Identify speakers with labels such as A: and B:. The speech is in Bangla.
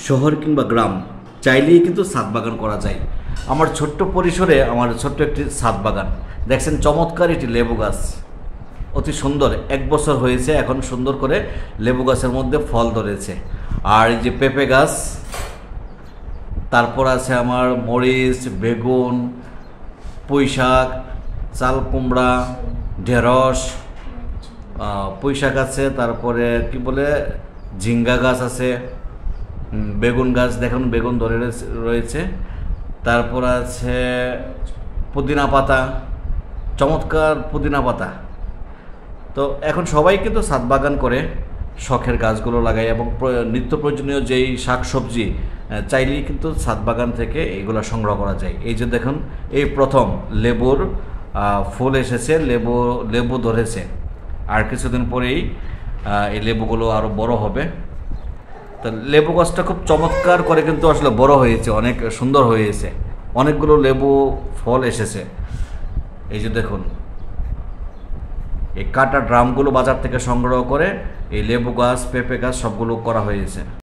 A: শহর কিংবা গ্রাম চাইলেই কিন্তু ছাদ বাগান করা যায়। আমার ছোট্ট পরিসরে আমার ছোট্ট একটি ছাদ বাগান দেখছেন, চমৎকার একটি লেবু গাছ, অতি সুন্দর, 1 বছর হয়েছে এখন, সুন্দর করে লেবু গাছের মধ্যে ফল ধরেছে। আর এই যে পেঁপে গাছ, তারপর আছে আমার মরিচ, বেগুন, পুঁই শাক, চাল কুমড়া, ঢেঁড়স, পুঁই শাক আছে, তারপরে কি বলে ঝিঙ্গা গাছ আছে, বেগুন গাছ দেখুন বেগুন ধরে রয়েছে, তারপর আছে পুদিনা পাতা, চমৎকার পুদিনা পাতা। তো এখন সবাই কিন্তু ছাদ বাগান করে, শখের গাছগুলো লাগায় এবং নিত্য প্রয়োজনীয় যেই শাক সবজি চাইলেই কিন্তু ছাদ বাগান থেকে এইগুলো সংগ্রহ করা যায়। এই যে দেখুন, এই প্রথম লেবুর ফুল এসেছে, লেবু ধরেছে, আর কিছুদিন পরেই এই লেবুগুলো আরও বড় হবে। তো লেবু গাছটা খুব চমৎকার করে কিন্তু আসলে বড় হয়েছে, অনেক সুন্দর হয়েছে, অনেকগুলো লেবু ফল এসেছে। এই যে দেখুন, এই কাটা ড্রামগুলো বাজার থেকে সংগ্রহ করে এই লেবু গাছ, পেঁপে গাছ সবগুলো করা হয়েছে।